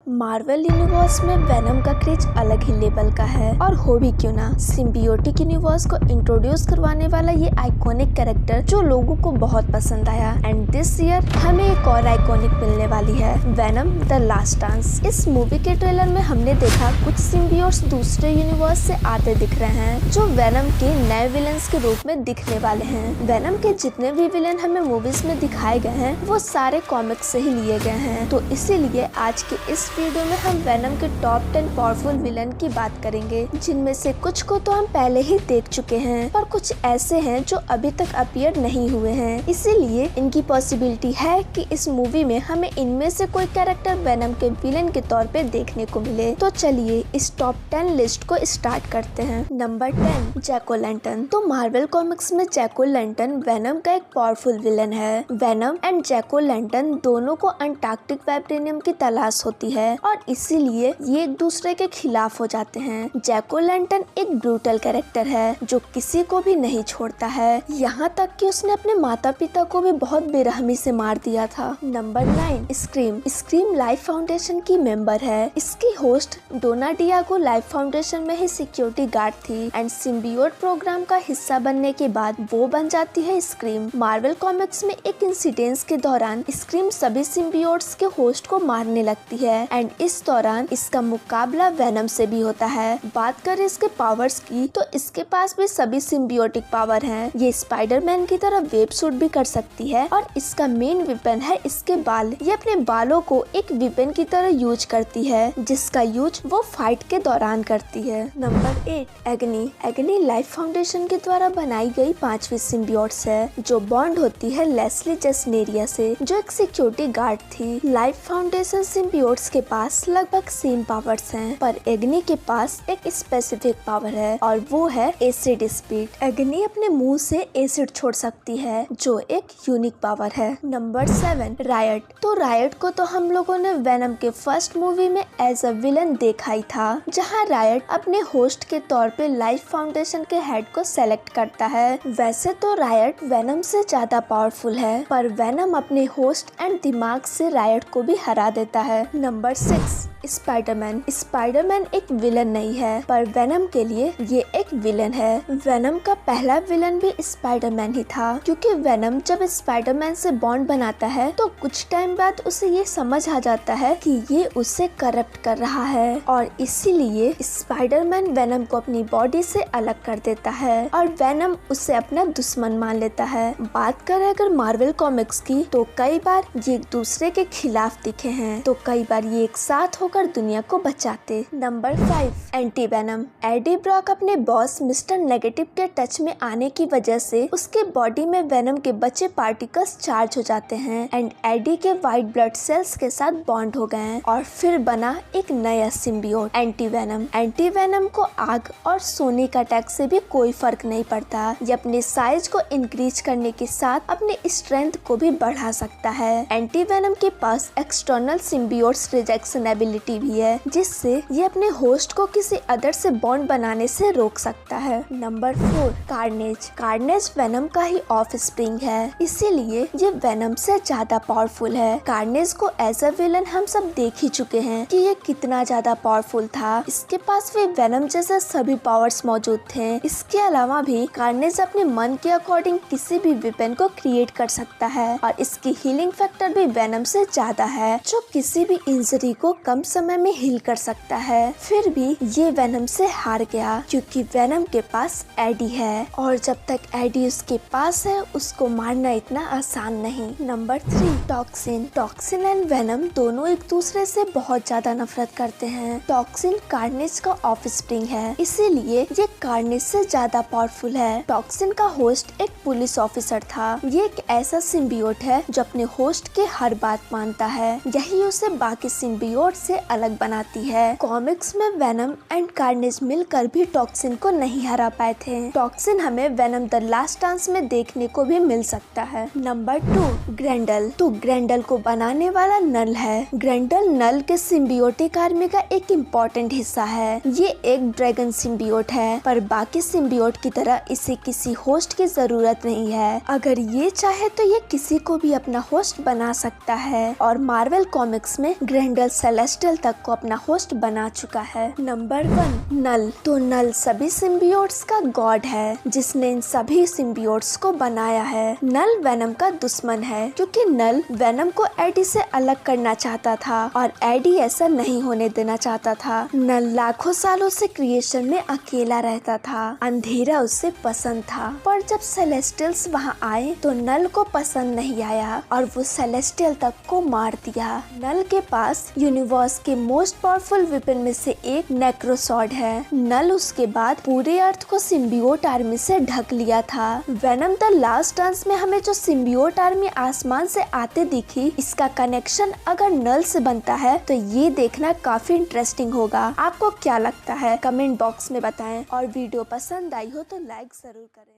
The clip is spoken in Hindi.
मार्वल यूनिवर्स में वेनम का क्रेज अलग ही लेवल का है और हो भी क्यों ना, सिम्बियोटिक यूनिवर्स को इंट्रोड्यूस करवाने वाला ये आइकॉनिक कैरेक्टर जो लोगों को बहुत पसंद आया। एंड दिस ईयर हमें एक और आइकॉनिक मिलने वाली है, वेनम द लास्ट डांस। इस मूवी के ट्रेलर में हमने देखा कुछ सिम्बियोट्स दूसरे यूनिवर्स से आते दिख रहे हैं जो वेनम के नए विलन्स के रूप में दिखने वाले हैं। वेनम के जितने भी विलन हमें मूवीज में दिखाए गए हैं वो सारे कॉमिक्स से ही लिए गए हैं, तो इसीलिए आज के इस वीडियो में हम वेनम के टॉप 10 पावरफुल विलन की बात करेंगे, जिनमें से कुछ को तो हम पहले ही देख चुके हैं और कुछ ऐसे हैं जो अभी तक अपीयर नहीं हुए हैं। इसीलिए इनकी पॉसिबिलिटी है कि इस मूवी में हमें इनमें से कोई कैरेक्टर वेनम के विलन के तौर पे देखने को मिले। तो चलिए इस टॉप 10 लिस्ट को स्टार्ट करते हैं। Number 10, Jack o' Lantern. तो मार्वल कॉमिक्स में जैक ओ लैंटर्न वेनम का एक पावरफुल विलन है। Venom and Jack o' Lantern दोनों को अंटार्कटिक वाइब्रेनियम की तलाश होती है और इसीलिए ये एक दूसरे के खिलाफ हो जाते हैं। जैक ओ लैंटर्न एक ब्रूटल कैरेक्टर है जो किसी को भी नहीं छोड़ता है, यहाँ तक कि उसने अपने माता पिता को भी बहुत बेरहमी से मार दिया था। Number 9, scream. Scream life foundation की मेंबर है। इसकी होस्ट डोना डियागो लाइफ फाउंडेशन में ही सिक्योरिटी गार्ड थी एंड सिम्बियोट प्रोग्राम का हिस्सा बनने के बाद वो बन जाती है स्क्रीम। मार्वल कॉमिक्स में एक इंसिडेंस के दौरान स्क्रीम सभी सिम्बियोट्स के होस्ट को मारने लगती है एंड इस दौरान इसका मुकाबला वेनम से भी होता है। बात करें इसके पावर्स की तो इसके पास भी सभी सिम्बियोटिक पावर हैं। ये स्पाइडरमैन की तरह वेब सूट भी कर सकती है और इसका मेन वेपन है इसके बाल। ये अपने बालों को एक वेपन की तरह यूज करती है जिसका यूज वो फाइट के दौरान करती है। नंबर 8, एग्नी। एग्नी लाइफ फाउंडेशन के द्वारा बनाई गई 5वीं सिम्बियोट्स है जो बॉन्ड होती है लेस्ली जेसनेरिया से, जो एक सिक्योरिटी गार्ड थी। लाइफ फाउंडेशन सिम्बियोट्स के पास लगभग सेम पावर्स हैं, पर एग्नी के पास एक स्पेसिफिक पावर है और वो है एसिड स्पीड। एग्नी अपने मुंह से एसिड छोड़ सकती है जो एक यूनिक पावर है। Number 7, Riot. तो रायट को तो हम लोगों ने वेनम के फर्स्ट मूवी में एज अ विलन देखा ही था, जहाँ रायट अपने होस्ट के तौर पे लाइफ फाउंडेशन के हेड को सेलेक्ट करता है। वैसे तो रायट वेनम से ज्यादा पावरफुल है, पर वेनम अपने होस्ट एंड दिमाग से रायट को भी हरा देता है। Number 6, Spiderman. स्पाइडरमैन एक विलन नहीं है, पर वेनम के लिए ये एक विलन है। वेनम का पहला विलन भी स्पाइडरमैन ही था, क्योंकि वेनम जब स्पाइडरमैन से बॉन्ड बनाता है तो कुछ टाइम बाद उसे ये समझ आ जाता है कि ये उसे करप्ट कर रहा है और इसीलिए स्पाइडरमैन वेनम को अपनी बॉडी से अलग कर देता है और वेनम उसे अपना दुश्मन मान लेता है। बात करें अगर मार्वल कॉमिक्स की तो कई बार ये एक दूसरे के खिलाफ दिखे हैं, तो कई बार ये एक साथ होकर दुनिया को बचाते। Number 5, anti venom. Eddie Brock अपने बॉस मिस्टर नेगेटिव के टच में आने की वजह से उसके बॉडी में वेनम के बचे पार्टिकल्स चार्ज हो जाते हैं एंड एडी के व्हाइट ब्लड सेल्स के साथ बॉन्ड हो गए हैं और फिर बना एक नया symbiote, anti venom. Anti venom को आग और सोनिक अटैक से भी कोई फर्क नहीं पड़ता। ये अपने साइज को इंक्रीज करने के साथ अपने स्ट्रेंथ को भी बढ़ा सकता है। एंटी वेनम के पास एक्सटर्नल सिम्बियोट्स रिजेक्शन एबिलिटी भी है, जिससे ये अपने होस्ट को किसी अदर से बॉन्ड बनाने से रोक सकता है। Number 4, carnage. कार्नेज वेनम का ही ऑफ स्प्रिंग है, इसीलिए ये वेनम से ज्यादा पावरफुल है। कार्नेज को एज अ विलन हम सब देख ही चुके हैं कि ये कितना ज्यादा पावरफुल था। इसके पास भी वेनम जैसे सभी पावर्स मौजूद थे। इसके अलावा भी कार्नेज अपने मन के अकॉर्डिंग किसी भी वेपन को क्रिएट कर सकता है और इसकी हीलिंग फैक्टर भी वेनम से ज्यादा है, जो किसी भी इंजरी को कम समय में हील कर सकता है। फिर भी ये वेनम से हार गया क्योंकि वेनम के पास एडी है और जब तक एडी उसके पास है उसको मारना इतना आसान नहीं। Number 3, toxin. Toxin and venom दोनों एक दूसरे से बहुत ज्यादा नफरत करते हैं। टॉक्सिन कार्नेज का ऑफ स्प्रिंग है, इसीलिए ये कार्नेज से ज्यादा पावरफुल है। टॉक्सिन का होस्ट एक पुलिस ऑफिसर था। ये एक ऐसा सिम्बियोट है जो अपने होस्ट के हर बात मानता है, यही उसे बाकी सिम्बियोट से अलग बनाती है। कॉमिक्स में वेनम एंड कार्नेज मिलकर भी टॉक्सिन को नहीं हरा पाए थे। टॉक्सिन हमें वेनम द लास्ट डांस में देखने को भी मिल सकता है। नंबर 2, ग्रेंडल। तो ग्रेंडल को बनाने वाला नल है। ग्रेंडल नल के सिम्बियोटिक आर्मी का एक इम्पोर्टेंट हिस्सा है। ये एक ड्रैगन सिम्बियोट है, पर बाकी सिम्बियोट की तरह इसे किसी होस्ट की जरूरत नहीं है। अगर ये चाहे तो ये किसी को भी अपना होस्ट बना सकता है और मार्वल कॉमिक्स में ग्रेंडल सेलेस्टियल सेलेस्टियल तक को अपना होस्ट बना चुका है। नंबर 1, नल। तो नल सभी सिम्बियोट्स का गॉड है जिसने इन सभी सिम्बियोट्स को बनाया है। नल वेनम का दुश्मन है क्योंकि नल वेनम को एडी से अलग करना चाहता था और एडी ऐसा नहीं होने देना चाहता था। नल लाखों सालों से क्रिएशन में अकेला रहता था, अंधेरा उससे पसंद था, पर जब सेलेस्टियल्स वहां आए तो नल को पसंद नहीं आया और वो सेलेस्टियल तक को मार दिया। नल के पास यूनिवर्स के मोस्ट पावरफुल वेपन में से एक नेक्रोसॉर्ड है। नल उसके बाद पूरे अर्थ को सिम्बियोट आर्मी से ढक लिया था। वेनम द लास्ट डांस में हमें जो सिम्बियोट आर्मी आसमान से आते दिखी, इसका कनेक्शन अगर नल से बनता है तो ये देखना काफी इंटरेस्टिंग होगा। आपको क्या लगता है कमेंट बॉक्स में बताएं और वीडियो पसंद आई हो तो लाइक जरूर करें।